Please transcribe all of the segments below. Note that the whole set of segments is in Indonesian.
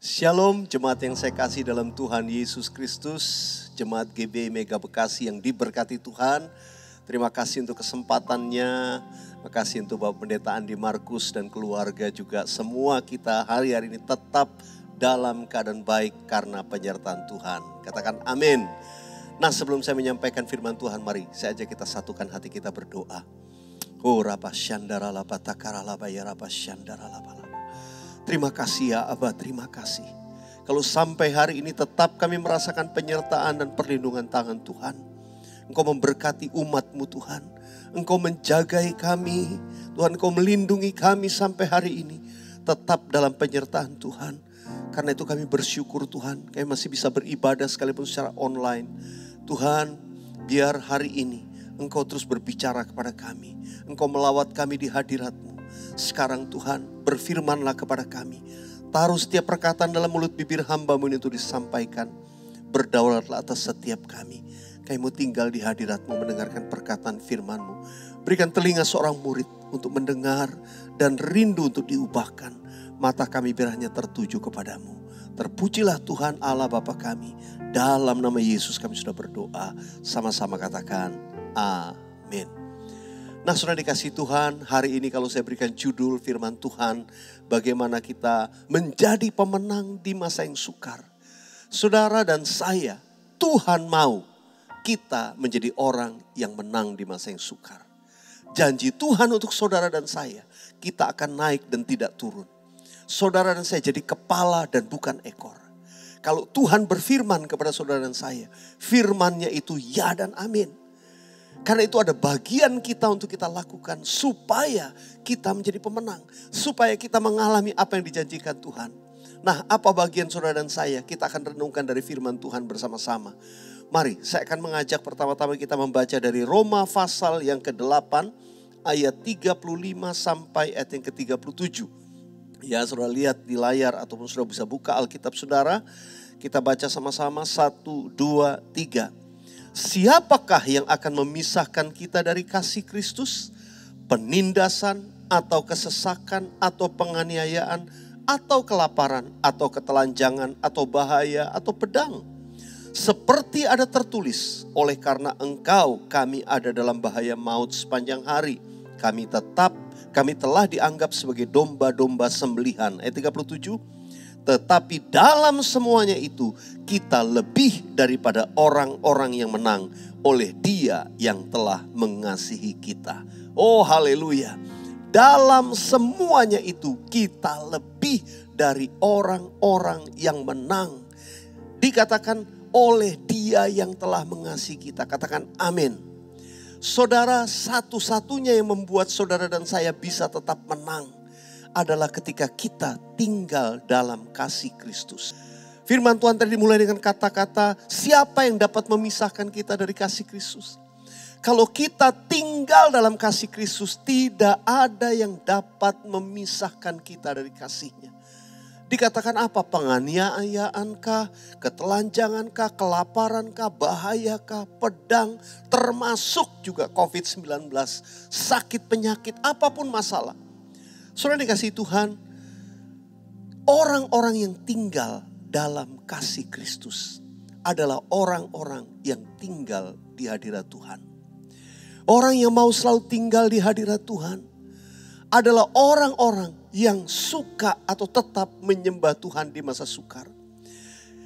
Shalom jemaat yang saya kasih dalam Tuhan Yesus Kristus. Jemaat GB Mega Bekasi yang diberkati Tuhan. Terima kasih untuk kesempatannya. Terima kasih untuk Bapak Pendeta Andi Markus dan keluarga juga. Semua kita hari-hari ini tetap dalam keadaan baik karena penyertaan Tuhan. Katakan amin. Nah, sebelum saya menyampaikan firman Tuhan, mari saya ajak kita satukan hati kita berdoa. Oh rapa syandara lapa takara lapa ya rapa syandara lapa. Terima kasih ya Abah, terima kasih. Kalau sampai hari ini tetap kami merasakan penyertaan dan perlindungan tangan Tuhan. Engkau memberkati umat-Mu Tuhan. Engkau menjagai kami. Tuhan, Engkau melindungi kami sampai hari ini. Tetap dalam penyertaan Tuhan. Karena itu kami bersyukur Tuhan. Kami masih bisa beribadah sekalipun secara online. Tuhan, biar hari ini Engkau terus berbicara kepada kami. Engkau melawat kami di hadirat-Mu. Sekarang Tuhan, berfirmanlah kepada kami. Taruh setiap perkataan dalam mulut bibir hamba-Mu ini untuk disampaikan. Berdaulatlah atas setiap kami. Kami mau tinggal di hadirat-Mu mendengarkan perkataan firman-Mu. Berikan telinga seorang murid untuk mendengar dan rindu untuk diubahkan. Mata kami biar hanya tertuju kepadamu. Terpujilah Tuhan Allah Bapa kami. Dalam nama Yesus kami sudah berdoa. Sama-sama katakan amin. Nah, saudara dikasih Tuhan, hari ini kalau saya berikan judul firman Tuhan, bagaimana kita menjadi pemenang di masa yang sukar. Saudara dan saya, Tuhan mau kita menjadi orang yang menang di masa yang sukar. Janji Tuhan untuk saudara dan saya, kita akan naik dan tidak turun. Saudara dan saya jadi kepala dan bukan ekor. Kalau Tuhan berfirman kepada saudara dan saya, firman-Nya itu ya dan amin. Karena itu ada bagian kita untuk kita lakukan supaya kita menjadi pemenang. Supaya kita mengalami apa yang dijanjikan Tuhan. Nah, apa bagian saudara dan saya? Kita akan renungkan dari firman Tuhan bersama-sama. Mari, saya akan mengajak pertama-tama kita membaca dari Roma pasal yang ke-8 ayat 35 sampai ayat yang ke-37. Ya, saudara lihat di layar ataupun sudah bisa buka Alkitab saudara. Kita baca sama-sama 1, 2, 3. Siapakah yang akan memisahkan kita dari kasih Kristus? Penindasan atau kesesakan atau penganiayaan atau kelaparan atau ketelanjangan atau bahaya atau pedang? Seperti ada tertulis, oleh karena engkau kami ada dalam bahaya maut sepanjang hari. Kami telah dianggap sebagai domba-domba sembelihan. Ayat 37. Tetapi dalam semuanya itu kita lebih daripada orang-orang yang menang oleh Dia yang telah mengasihi kita. Oh haleluya. Dalam semuanya itu kita lebih dari orang-orang yang menang. Dikatakan oleh Dia yang telah mengasihi kita. Katakan amin. Saudara, satu-satunya yang membuat saudara dan saya bisa tetap menang adalah ketika kita tinggal dalam kasih Kristus. Firman Tuhan tadi dimulai dengan kata-kata, siapa yang dapat memisahkan kita dari kasih Kristus? Kalau kita tinggal dalam kasih Kristus, tidak ada yang dapat memisahkan kita dari kasih-Nya. Dikatakan apa? Penganiayaankah, ketelanjangankah, kelaparankah, bahayakah, pedang, termasuk juga COVID-19, sakit penyakit, apapun masalah. Saudara dikasih Tuhan, orang-orang yang tinggal dalam kasih Kristus adalah orang-orang yang tinggal di hadirat Tuhan. Orang yang mau selalu tinggal di hadirat Tuhan adalah orang-orang yang suka atau tetap menyembah Tuhan di masa sukar.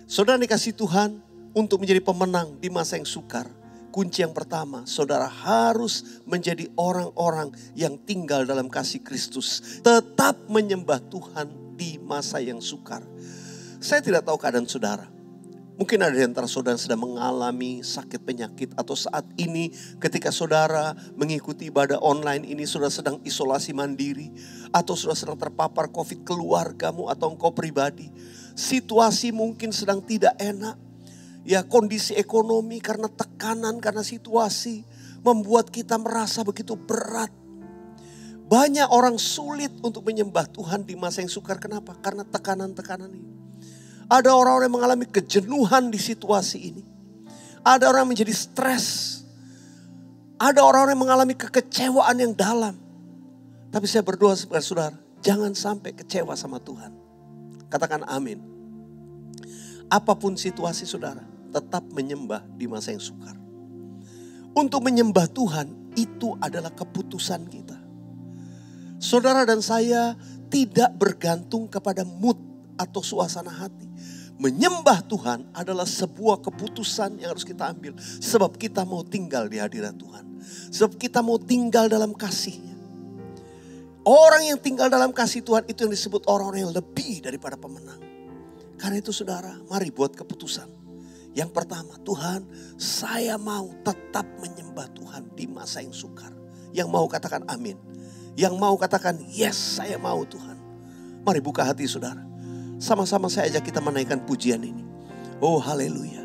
Saudara dikasih Tuhan, untuk menjadi pemenang di masa yang sukar, kunci yang pertama, saudara harus menjadi orang-orang yang tinggal dalam kasih Kristus. Tetap menyembah Tuhan di masa yang sukar. Saya tidak tahu keadaan saudara. Mungkin ada di antara saudara yang sedang mengalami sakit penyakit. Atau saat ini ketika saudara mengikuti ibadah online ini, saudara sedang isolasi mandiri. Atau saudara sedang terpapar COVID keluargamu atau engkau pribadi. Situasi mungkin sedang tidak enak. Ya, kondisi ekonomi karena tekanan, karena situasi membuat kita merasa begitu berat. Banyak orang sulit untuk menyembah Tuhan di masa yang sukar. Kenapa? Karena tekanan-tekanan ini. Ada orang-orang yang mengalami kejenuhan di situasi ini. Ada orang yang menjadi stres. Ada orang-orang yang mengalami kekecewaan yang dalam. Tapi saya berdoa kepada saudara, jangan sampai kecewa sama Tuhan. Katakan amin. Apapun situasi saudara, tetap menyembah di masa yang sukar. Untuk menyembah Tuhan itu adalah keputusan kita. Saudara dan saya tidak bergantung kepada mood atau suasana hati. Menyembah Tuhan adalah sebuah keputusan yang harus kita ambil. Sebab kita mau tinggal di hadirat Tuhan. Sebab kita mau tinggal dalam kasih-Nya. Orang yang tinggal dalam kasih Tuhan itu yang disebut orang-orang yang lebih daripada pemenang. Karena itu saudara, mari buat keputusan. Yang pertama, Tuhan, saya mau tetap menyembah Tuhan di masa yang sukar. Yang mau katakan amin. Yang mau katakan yes, saya mau Tuhan. Mari buka hati saudara. Sama-sama saya ajak kita menaikkan pujian ini. Oh haleluya.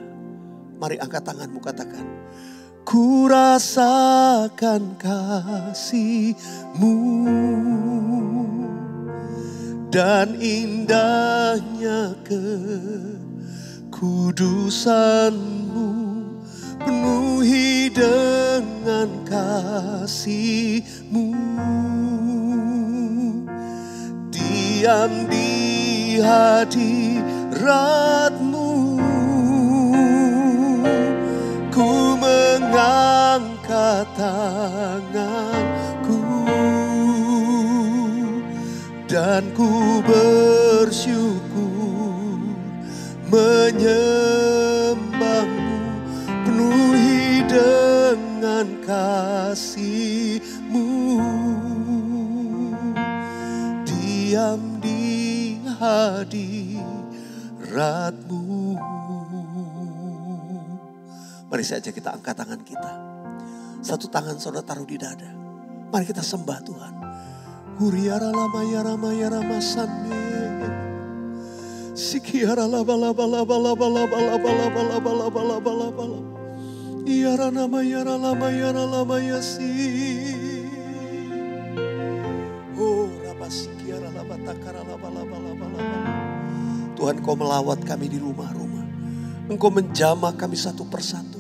Mari angkat tanganmu, katakan. Ku rasakan kasih-Mu dan indahnya kekudusan-Mu, penuhi dengan kasih-Mu, diam di hadirat-Mu, ku mengangkat tanganku dan ku bersyukur menyembah-Mu, penuhi dengan kasih-Mu, diam di hadirat-Mu. Mari saja kita angkat tangan kita. Satu tangan saudara taruh di dada. Mari kita sembah Tuhan. Huriara lama ya rama ya rama sande. Sikiara laba laba laba laba laba laba laba laba laba laba laba laba. Iara nama yara lama yara lama ya si. Oh raba sikiara laba takara laba laba laba laba. Tuhan, Kau melawat kami di rumah-rumah. Engkau menjamah kami satu persatu.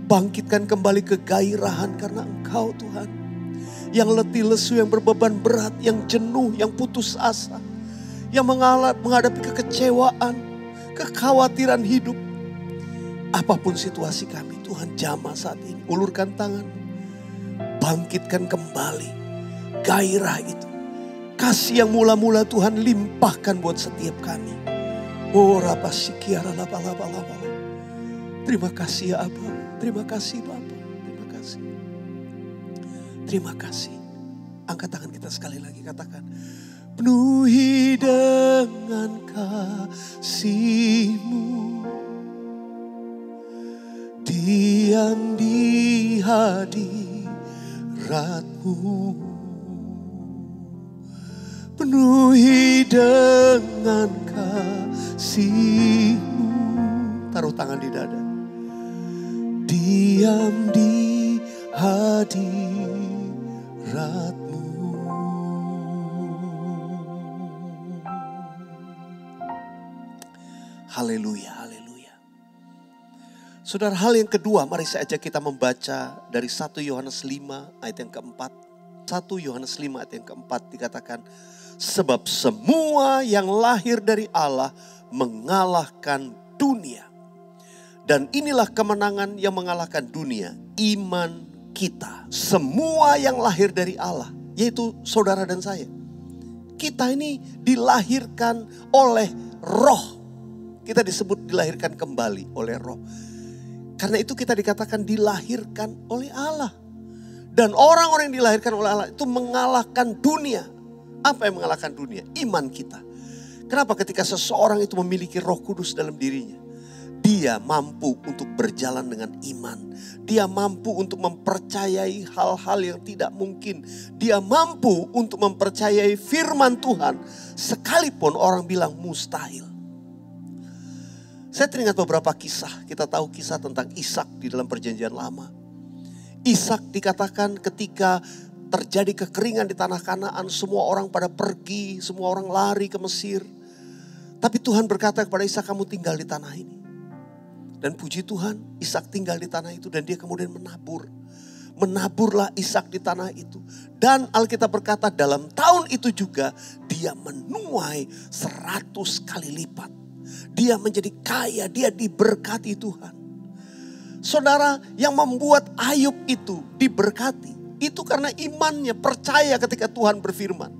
Bangkitkan kembali kegairahan karena Engkau Tuhan. Yang letih lesu, yang berbeban berat, yang jenuh, yang putus asa. Yang menghadapi kekecewaan, kekhawatiran hidup. Apapun situasi kami, Tuhan jamah saat ini. Ulurkan tangan. Bangkitkan kembali gairah itu. Kasih yang mula-mula Tuhan limpahkan buat setiap kami. Oh rapasikiara laba laba laba. Terima kasih ya Abah. Terima kasih Bapa. Terima kasih. Terima kasih. Angkat tangan kita sekali lagi, katakan. Penuhi dengan kasih-Mu, diam di hadirat-Mu, penuhi dengan kasih-Mu. Taruh tangan di dada. Diam di hadirat-Mu. Haleluya, haleluya. Saudara, hal yang kedua, mari saya ajak kita membaca dari 1 Yohanes 5 ayat yang keempat. 1 Yohanes 5 ayat yang keempat dikatakan, sebab semua yang lahir dari Allah mengalahkan dunia. Dan inilah kemenangan yang mengalahkan dunia, iman kita. Semua yang lahir dari Allah, yaitu saudara dan saya. Kita ini dilahirkan oleh roh. Kita disebut dilahirkan kembali oleh roh. Karena itu kita dikatakan dilahirkan oleh Allah. Dan orang-orang yang dilahirkan oleh Allah itu mengalahkan dunia. Apa yang mengalahkan dunia? Iman kita. Kenapa? Ketika seseorang itu memiliki Roh Kudus dalam dirinya, dia mampu untuk berjalan dengan iman. Dia mampu untuk mempercayai hal-hal yang tidak mungkin. Dia mampu untuk mempercayai firman Tuhan sekalipun orang bilang mustahil. Saya teringat beberapa kisah. Kita tahu kisah tentang Ishak di dalam perjanjian lama. Ishak dikatakan ketika terjadi kekeringan di tanah Kanaan, semua orang pada pergi, semua orang lari ke Mesir. Tapi Tuhan berkata kepada Ishak, kamu tinggal di tanah ini. Dan puji Tuhan, Ishak tinggal di tanah itu dan dia kemudian menabur. Menaburlah Ishak di tanah itu. Dan Alkitab berkata dalam tahun itu juga dia menuai 100 kali lipat Dia menjadi kaya, dia diberkati Tuhan. Saudara, yang membuat Ayub itu diberkati, itu karena imannya, percaya ketika Tuhan berfirman.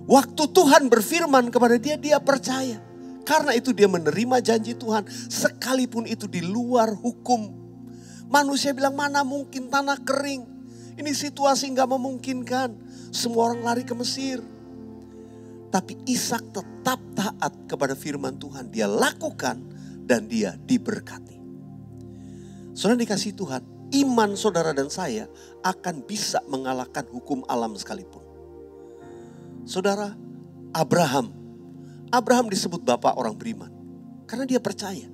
Waktu Tuhan berfirman kepada dia, dia percaya. Karena itu dia menerima janji Tuhan, sekalipun itu di luar hukum. Manusia bilang, mana mungkin tanah kering. Ini situasi gak memungkinkan. Semua orang lari ke Mesir. Tapi Ishak tetap taat kepada firman Tuhan. Dia lakukan dan dia diberkati. Saudara dikasih Tuhan, iman saudara dan saya akan bisa mengalahkan hukum alam sekalipun. Saudara, Abraham disebut bapak orang beriman. Karena dia percaya.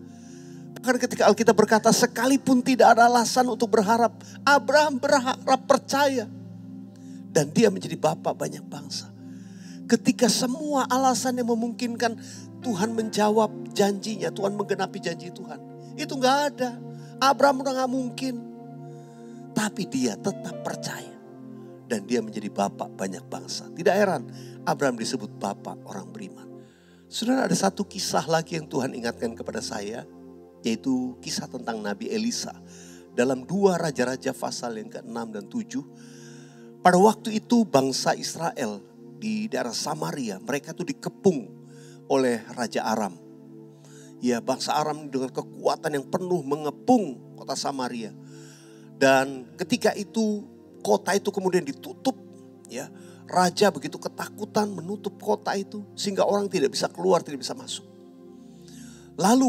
Bahkan ketika Alkitab berkata, sekalipun tidak ada alasan untuk berharap, Abraham berharap percaya. Dan dia menjadi bapak banyak bangsa. Ketika semua alasan yang memungkinkan, Tuhan menjawab janjinya, Tuhan menggenapi janji Tuhan. Itu gak ada. Abraham udah gak mungkin. Tapi dia tetap percaya. Dan dia menjadi bapak banyak bangsa. Tidak heran Abraham disebut bapak orang beriman. Saudara, ada satu kisah lagi yang Tuhan ingatkan kepada saya. Yaitu kisah tentang Nabi Elisa. Dalam 2 Raja-Raja pasal yang ke-6 dan 7. Pada waktu itu bangsa Israel di daerah Samaria. Mereka itu dikepung oleh Raja Aram. Ya, bangsa Aram dengan kekuatan yang penuh mengepung kota Samaria. Dan ketika itu kota itu kemudian ditutup, ya. Raja begitu ketakutan menutup kota itu sehingga orang tidak bisa keluar, tidak bisa masuk. Lalu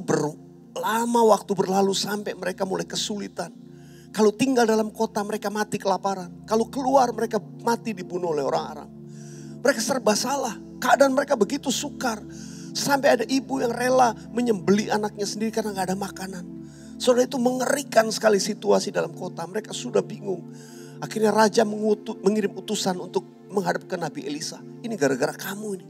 lama waktu berlalu sampai mereka mulai kesulitan. Kalau tinggal dalam kota mereka mati kelaparan. Kalau keluar mereka mati dibunuh oleh orang Aram. Mereka serba salah. Keadaan mereka begitu sukar. Sampai ada ibu yang rela menyembelih anaknya sendiri karena gak ada makanan. Saudara, itu mengerikan sekali situasi dalam kota. Mereka sudah bingung. Akhirnya raja mengirim utusan untuk menghadap ke Nabi Elisa. Ini gara-gara kamu ini.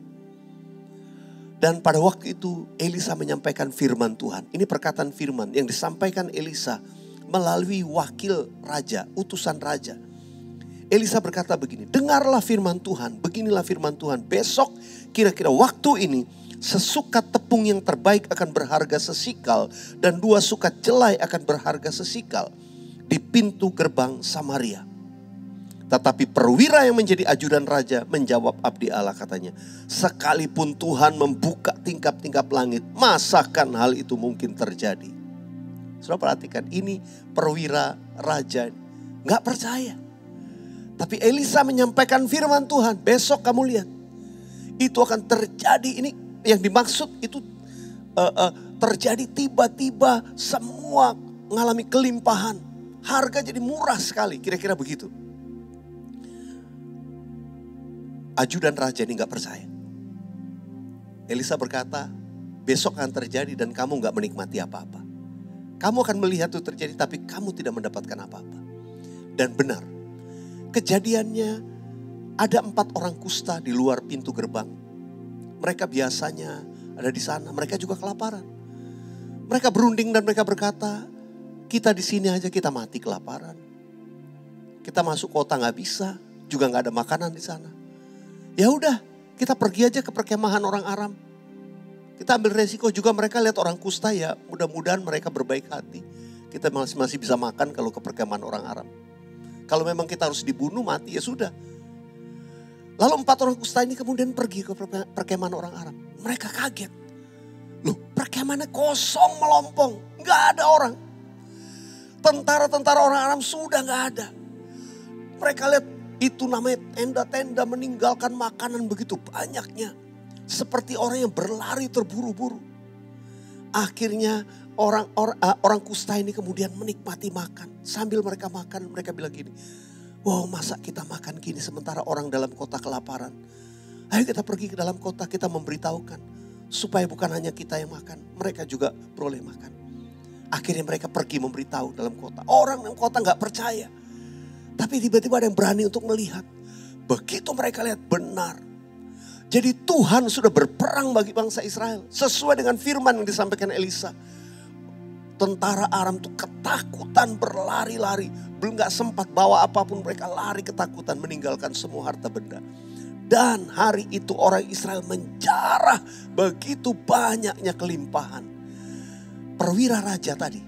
Dan pada waktu itu Elisa menyampaikan firman Tuhan. Ini perkataan firman yang disampaikan Elisa melalui wakil raja, utusan raja. Elisa berkata begini, dengarlah firman Tuhan, beginilah firman Tuhan. Besok kira-kira waktu ini, sesukat tepung yang terbaik akan berharga sesikal dan 2 sukat jelai akan berharga sesikal di pintu gerbang Samaria. Tetapi perwira yang menjadi ajudan raja menjawab abdi Allah, katanya, sekalipun Tuhan membuka tingkap-tingkap langit, masakan hal itu mungkin terjadi? Saudara perhatikan, ini perwira raja gak percaya. Tapi Elisa menyampaikan firman Tuhan, besok kamu lihat itu akan terjadi. Ini yang dimaksud itu terjadi tiba-tiba, semua mengalami kelimpahan. Harga jadi murah sekali, kira-kira begitu. Ajudan raja ini gak percaya. Elisa berkata, besok akan terjadi dan kamu gak menikmati apa-apa. Kamu akan melihat itu terjadi tapi kamu tidak mendapatkan apa-apa. Dan benar, kejadiannya ada 4 orang kusta di luar pintu gerbang. Mereka biasanya ada di sana, mereka juga kelaparan. Mereka berunding dan mereka berkata, kita di sini aja kita mati kelaparan. Kita masuk kota gak bisa, juga gak ada makanan di sana. Ya udah, kita pergi aja ke perkemahan orang Aram. Kita ambil resiko juga, mereka lihat orang kusta, ya mudah-mudahan mereka berbaik hati. Kita masih bisa makan kalau ke perkemahan orang Aram. Kalau memang kita harus dibunuh mati, ya sudah. Lalu 4 orang kusta ini kemudian pergi ke perkemahan orang Aram. Mereka kaget. Loh, perkemahannya kosong melompong, gak ada orang. Tentara-tentara orang Aram sudah gak ada. Mereka lihat itu namanya tenda-tenda, meninggalkan makanan begitu banyaknya. Seperti orang yang berlari terburu-buru. Akhirnya orang kusta ini kemudian menikmati makan. Sambil mereka makan, mereka bilang gini, wow, masa kita makan gini sementara orang dalam kota kelaparan. Ayo kita pergi ke dalam kota, kita memberitahukan. Supaya bukan hanya kita yang makan, mereka juga boleh makan. Akhirnya mereka pergi memberitahu dalam kota. Orang dalam kota gak percaya. Tapi tiba-tiba ada yang berani untuk melihat. Begitu mereka lihat, benar. Jadi Tuhan sudah berperang bagi bangsa Israel. Sesuai dengan firman yang disampaikan Elisa. Tentara Aram itu ketakutan berlari-lari. Belum gak sempat bawa apapun, mereka lari ketakutan meninggalkan semua harta benda. Dan hari itu orang Israel menjarah begitu banyaknya kelimpahan. Perwira raja tadi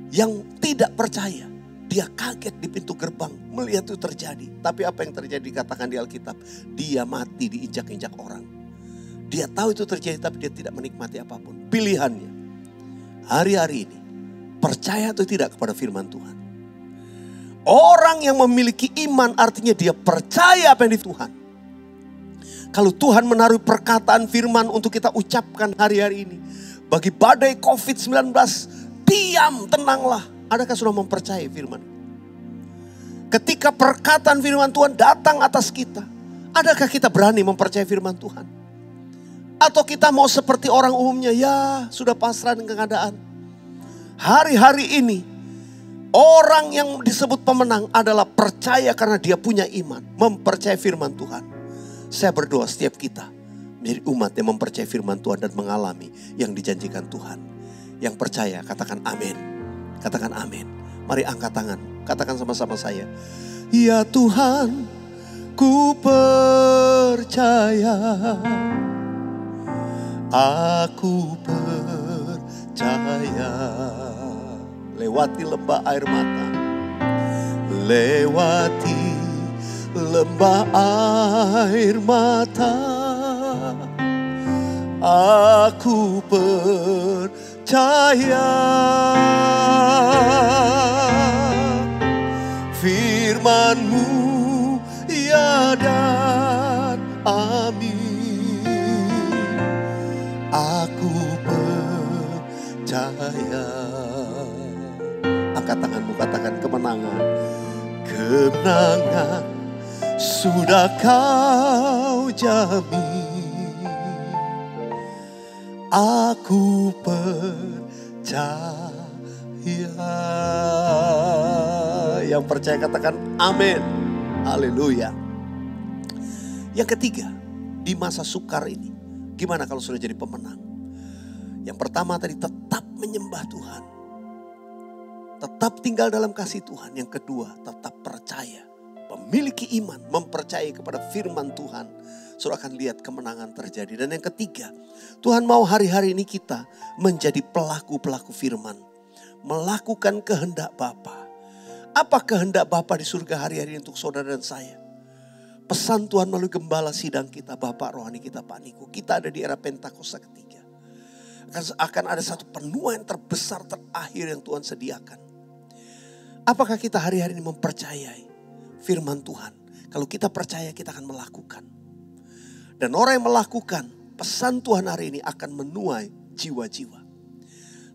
yang tidak percaya, dia kaget di pintu gerbang melihat itu terjadi. Tapi apa yang terjadi dikatakan di Alkitab? Dia mati diinjak-injak orang. Dia tahu itu terjadi tapi dia tidak menikmati apapun. Pilihannya hari-hari ini percaya atau tidak kepada firman Tuhan. Orang yang memiliki iman artinya dia percaya apa yang di Tuhan. Kalau Tuhan menaruh perkataan firman untuk kita ucapkan hari-hari ini. Bagi badai COVID-19, diam, tenanglah. Adakah sudah mempercayai firman? Ketika perkataan firman Tuhan datang atas kita, adakah kita berani mempercayai firman Tuhan? Atau kita mau seperti orang umumnya, ya sudah pasrah dengan keadaan. Hari-hari ini, orang yang disebut pemenang adalah percaya karena dia punya iman. Mempercayai firman Tuhan. Saya berdoa setiap kita menjadi umat yang mempercayai firman Tuhan dan mengalami yang dijanjikan Tuhan. Yang percaya katakan amin. Katakan amin. Mari angkat tangan. Katakan sama-sama saya. Ya Tuhan, ku percaya. Aku percaya. Lewati lembah air mata. Lewati lembah air mata. Aku percaya. Firman-Mu ya dan amin. Aku percaya. Angkat tanganmu, katakan kemenangan. Kemenangan sudah Kau jamin. Aku percaya. Yang percaya katakan amin. Haleluya. Yang ketiga, di masa sukar ini, gimana kalau sudah jadi pemenang? Yang pertama tadi, tetap menyembah Tuhan. Tetap tinggal dalam kasih Tuhan. Yang kedua, tetap percaya. Memiliki iman, mempercayai kepada firman Tuhan. Saudara akan lihat kemenangan terjadi. Dan yang ketiga, Tuhan mau hari-hari ini kita menjadi pelaku-pelaku firman. Melakukan kehendak Bapa. Apa kehendak Bapa di surga hari-hari ini untuk saudara dan saya? Pesan Tuhan melalui gembala sidang kita, Bapak rohani kita, Pak Niko. Kita ada di era Pentakosta ketiga. Akan ada satu penuaian terbesar terakhir yang Tuhan sediakan. Apakah kita hari-hari ini mempercayai firman Tuhan? Kalau kita percaya, kita akan melakukan. Dan orang yang melakukan pesan Tuhan hari ini akan menuai jiwa-jiwa.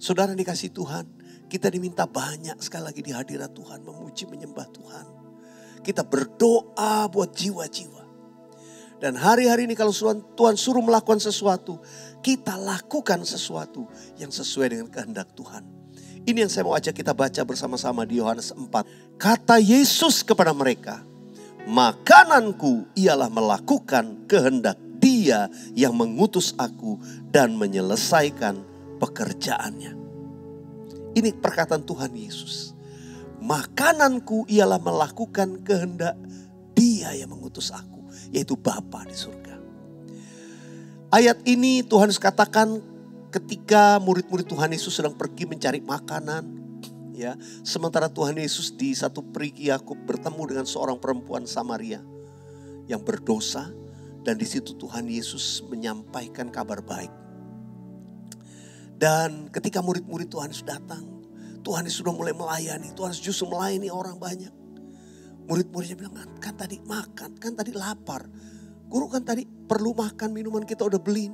Saudara dikasih Tuhan, kita diminta banyak sekali lagi di hadirat Tuhan, memuji menyembah Tuhan. Kita berdoa buat jiwa-jiwa. Dan hari-hari ini kalau Tuhan suruh melakukan sesuatu, kita lakukan sesuatu yang sesuai dengan kehendak Tuhan. Ini yang saya mau ajak kita baca bersama-sama di Yohanes 4. Kata Yesus kepada mereka, makananku ialah melakukan kehendak Dia yang mengutus aku dan menyelesaikan pekerjaannya. Ini perkataan Tuhan Yesus. Makananku ialah melakukan kehendak Dia yang mengutus aku, yaitu Bapa di surga. Ayat ini Tuhan katakan ketika murid-murid Tuhan Yesus sedang pergi mencari makanan. Ya, sementara Tuhan Yesus di satu perigi Yakub bertemu dengan seorang perempuan Samaria yang berdosa. Dan di situ Tuhan Yesus menyampaikan kabar baik. Dan ketika murid-murid Tuhan Yesus datang, Tuhan Yesus sudah mulai melayani. Tuhan Yesus justru melayani orang banyak. Murid-muridnya bilang, kan tadi makan, kan tadi lapar. Guru kan tadi perlu makan, minuman kita udah beli.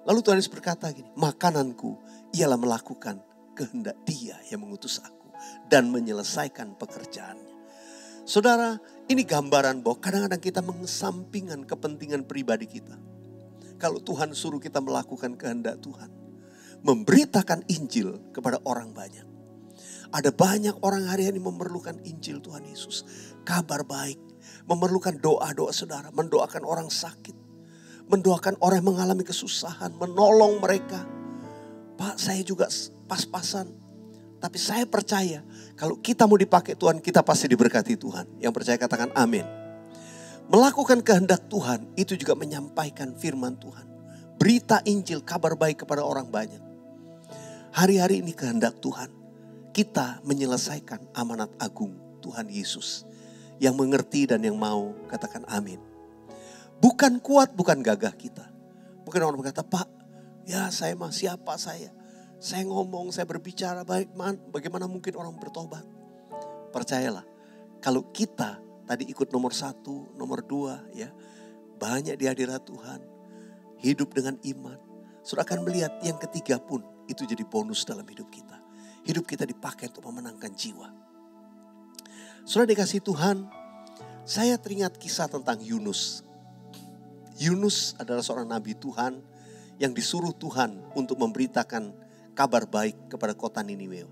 Lalu Tuhan Yesus berkata gini, makananku ialah melakukan kehendak Dia yang mengutus aku dan menyelesaikan pekerjaannya. Saudara, ini gambaran bahwa kadang-kadang kita mengesampingkan kepentingan pribadi kita. Kalau Tuhan suruh kita melakukan kehendak Tuhan, memberitakan Injil kepada orang banyak. Ada banyak orang hari ini memerlukan Injil Tuhan Yesus. Kabar baik, memerlukan doa-doa saudara, mendoakan orang sakit. Mendoakan orang yang mengalami kesusahan, menolong mereka. Pak, saya juga pas-pasan. Tapi saya percaya kalau kita mau dipakai Tuhan, kita pasti diberkati Tuhan. Yang percaya katakan amin. Melakukan kehendak Tuhan itu juga menyampaikan firman Tuhan. Berita Injil, kabar baik kepada orang banyak. Hari-hari ini kehendak Tuhan. Kita menyelesaikan amanat agung Tuhan Yesus. Yang mengerti dan yang mau katakan amin. Bukan kuat, bukan gagah kita. Mungkin orang berkata, Pak, ya saya mah siapa saya? Saya ngomong, saya berbicara baik, bagaimana mungkin orang bertobat? Percayalah, kalau kita tadi ikut nomor 1, nomor 2 ya. Banyak di hadirat Tuhan. Hidup dengan iman. Saudara akan melihat yang ketiga pun itu jadi bonus dalam hidup kita. Hidup kita dipakai untuk memenangkan jiwa. Saudara dikasih Tuhan, saya teringat kisah tentang Yunus. Yunus adalah seorang nabi Tuhan yang disuruh Tuhan untuk memberitakan kabar baik kepada kota Niniwe.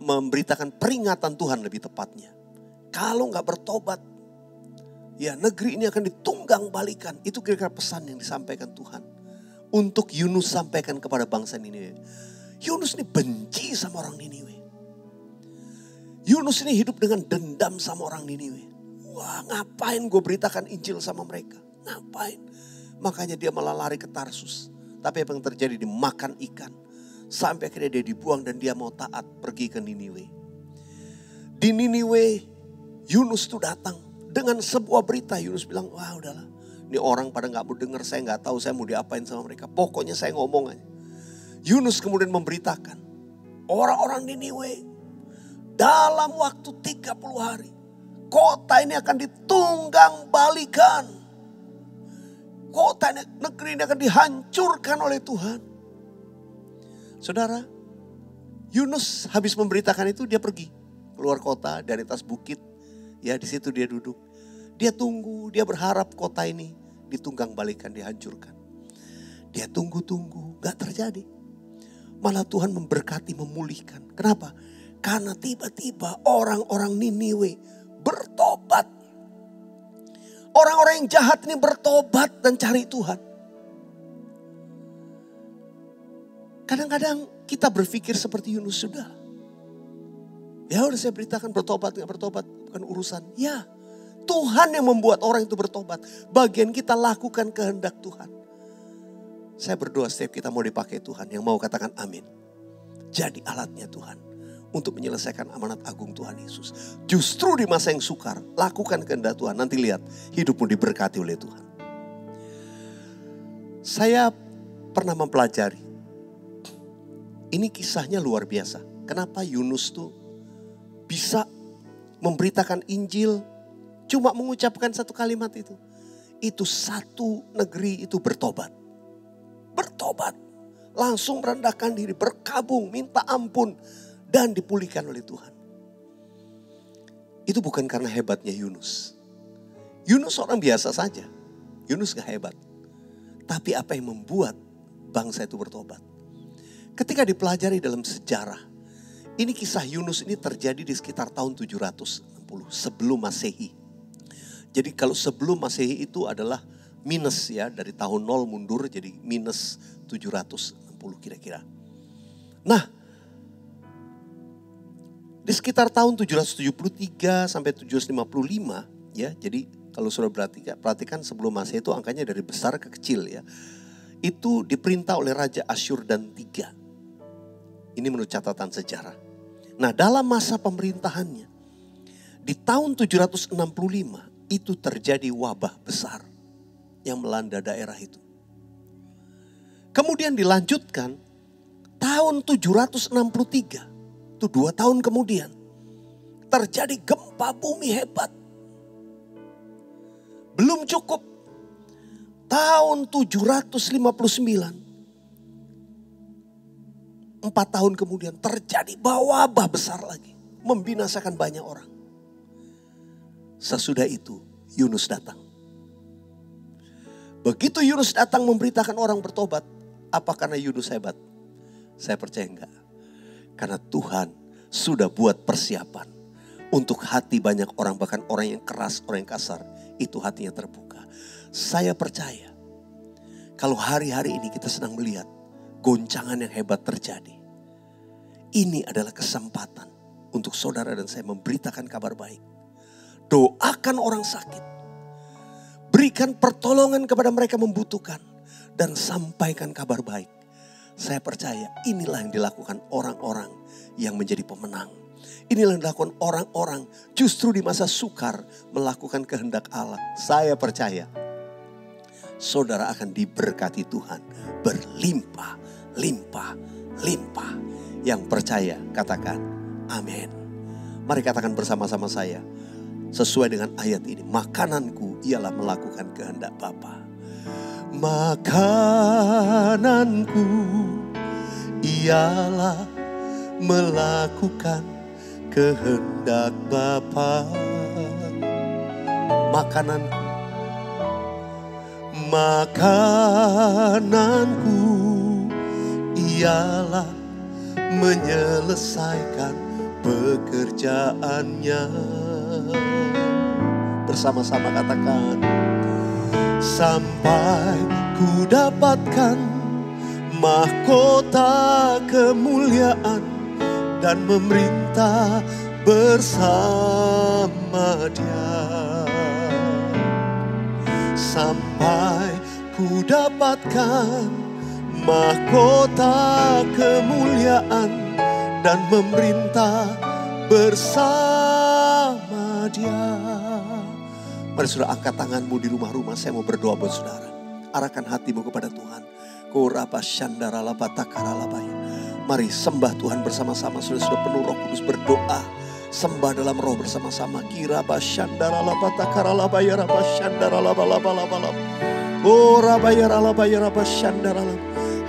Memberitakan peringatan Tuhan lebih tepatnya. Kalau nggak bertobat, ya negeri ini akan ditunggang balikan. Itu kira-kira pesan yang disampaikan Tuhan. Untuk Yunus sampaikan kepada bangsa Niniwe. Yunus ini benci sama orang Niniwe. Yunus ini hidup dengan dendam sama orang Niniwe. Wah, ngapain gue beritakan Injil sama mereka? Ngapain? Makanya dia malah lari ke Tarsus. Tapi apa yang terjadi? Dimakan ikan. Sampai akhirnya dia dibuang dan dia mau taat pergi ke Niniwe. Di Niniwe Yunus tuh datang dengan sebuah berita. Yunus bilang, wah udahlah. Ini orang pada gak mau dengar, saya gak tahu saya mau diapain sama mereka. Pokoknya saya ngomong aja. Yunus kemudian memberitakan. Orang-orang Niniwe dalam waktu 30 hari. Kota ini akan ditunggang balikan. Kota ini, negeri ini akan dihancurkan oleh Tuhan. Saudara, Yunus habis memberitakan itu dia pergi. Keluar kota dari atas bukit. Ya di situ dia duduk. Dia tunggu, dia berharap kota ini ditunggang balikan, dihancurkan. Dia tunggu-tunggu, gak terjadi. Malah Tuhan memberkati, memulihkan. Kenapa? Karena tiba-tiba orang-orang Niniwe bertobat. Orang-orang yang jahat ini bertobat dan cari Tuhan. Kadang-kadang kita berpikir seperti Yunus, sudah. Ya udah saya beritakan bertobat, gak bertobat bukan urusan. Ya, Tuhan yang membuat orang itu bertobat. Bagian kita lakukan kehendak Tuhan. Saya berdoa setiap kita mau dipakai Tuhan, yang mau katakan amin. Jadi alatnya Tuhan untuk menyelesaikan amanat agung Tuhan Yesus. Justru di masa yang sukar, lakukan kehendak Tuhan. Nanti lihat hidupmu diberkati oleh Tuhan. Saya pernah mempelajari. Ini kisahnya luar biasa. Kenapa Yunus tuh bisa memberitakan Injil cuma mengucapkan satu kalimat itu. Itu satu negeri itu bertobat. Bertobat. Langsung merendahkan diri, berkabung, minta ampun. Dan dipulihkan oleh Tuhan. Itu bukan karena hebatnya Yunus. Yunus orang biasa saja. Yunus gak hebat. Tapi apa yang membuat bangsa itu bertobat? Ketika dipelajari dalam sejarah. Ini kisah Yunus ini terjadi di sekitar tahun 760 sebelum Masehi. Jadi kalau sebelum Masehi itu adalah minus ya. Dari tahun 0 mundur jadi minus 760 kira-kira. Nah, di sekitar tahun 773 sampai 755 ya. Jadi kalau sudah perhatikan sebelum Masehi itu angkanya dari besar ke kecil ya. Itu diperintah oleh Raja Asyur dan III. Ini menurut catatan sejarah. Nah, dalam masa pemerintahannya di tahun 765 itu terjadi wabah besar yang melanda daerah itu. Kemudian dilanjutkan tahun 763. Itu 2 tahun kemudian terjadi gempa bumi hebat. Belum cukup. Tahun 759. 4 tahun kemudian terjadi wabah besar lagi. Membinasakan banyak orang. Sesudah itu Yunus datang. Begitu Yunus datang memberitakan orang bertobat. Apa karena Yunus hebat? Saya percaya enggak. Karena Tuhan sudah buat persiapan. Untuk hati banyak orang, bahkan orang yang keras, orang yang kasar. Itu hatinya terbuka. Saya percaya. Kalau hari-hari ini kita sedang melihat goncangan yang hebat terjadi. Ini adalah kesempatan untuk saudara dan saya memberitakan kabar baik. Doakan orang sakit. Berikan pertolongan kepada mereka membutuhkan. Dan sampaikan kabar baik. Saya percaya inilah yang dilakukan orang-orang yang menjadi pemenang. Inilah yang dilakukan orang-orang justru di masa sukar melakukan kehendak Allah. Saya percaya saudara akan diberkati Tuhan berlimpah, limpah, limpah. Yang percaya katakan amin. Mari katakan bersama-sama saya sesuai dengan ayat ini. Makananku ialah melakukan kehendak Bapa. Makananku ialah melakukan kehendak Bapa. Makananku ialah menyelesaikan pekerjaannya. Bersama-sama katakan, sampai ku dapatkan mahkota kemuliaan dan memerintah bersama Dia. Sampai ku dapatkan mahkota kemuliaan dan memerintah bersama Dia. Mari saudara angkat tanganmu di rumah-rumah. Saya mau berdoa buat saudara. Arahkan hatimu kepada Tuhan. Mari sembah Tuhan bersama-sama. Sudah penuh Roh Kudus, berdoa. Sembah dalam roh bersama-sama.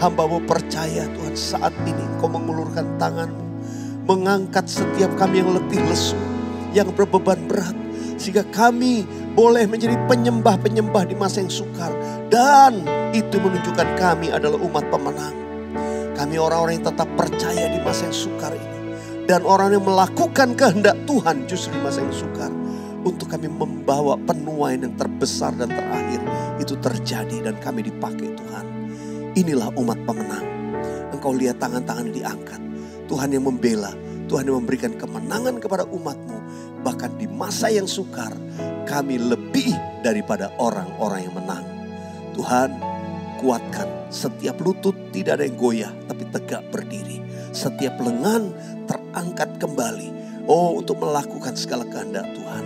Hamba-Mu percaya Tuhan, saat ini Engkau mengulurkan tangan-Mu, mengangkat setiap kami yang letih lesu, yang berbeban berat, sehingga kami boleh menjadi penyembah-penyembah di masa yang sukar. Dan itu menunjukkan kami adalah umat pemenang. Kami orang-orang yang tetap percaya di masa yang sukar ini. Dan orang yang melakukan kehendak Tuhan justru di masa yang sukar. Untuk kami membawa penuaian yang terbesar dan terakhir. Itu terjadi dan kami dipakai Tuhan. Inilah umat pemenang. Engkau lihat tangan-tangan diangkat. Tuhan yang membela. Tuhan yang memberikan kemenangan kepada umat-Mu. Bahkan di masa yang sukar, kami lebih daripada orang-orang yang menang. Tuhan, kuatkan setiap lutut tidak ada yang goyah, tapi tegak berdiri. Setiap lengan terangkat kembali. Oh, untuk melakukan segala kehendak Tuhan.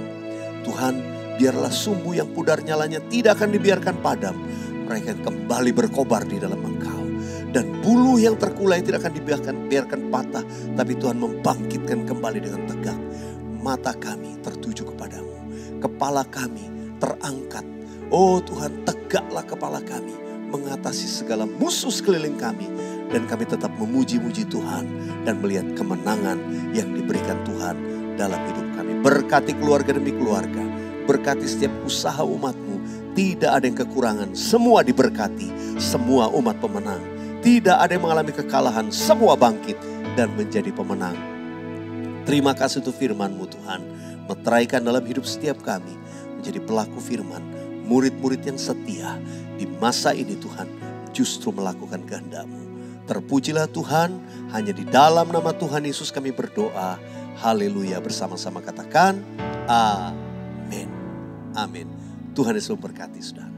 Tuhan, biarlah sumbu yang pudar nyalanya tidak akan dibiarkan padam. Mereka kembali berkobar di dalam Engkau. Dan bulu yang terkulai tidak akan dibiarkan patah. Tapi Tuhan membangkitkan kembali dengan tegak. Mata kami tertuju kepadamu. Kepala kami terangkat. Oh Tuhan, tegaklah kepala kami. Mengatasi segala musuh sekeliling kami. Dan kami tetap memuji-muji Tuhan. Dan melihat kemenangan yang diberikan Tuhan dalam hidup kami. Berkati keluarga demi keluarga. Berkati setiap usaha umat-Mu. Tidak ada yang kekurangan. Semua diberkati. Semua umat pemenang. Tidak ada yang mengalami kekalahan. Semua bangkit dan menjadi pemenang. Terima kasih untuk firman-Mu Tuhan. Meteraikan dalam hidup setiap kami. Menjadi pelaku firman. Murid-murid yang setia. Di masa ini Tuhan. Justru melakukan kehendak-Mu. Terpujilah Tuhan. Hanya di dalam nama Tuhan Yesus kami berdoa. Haleluya. Bersama-sama katakan. Amin. Amin. Tuhan Yesus memberkati saudara.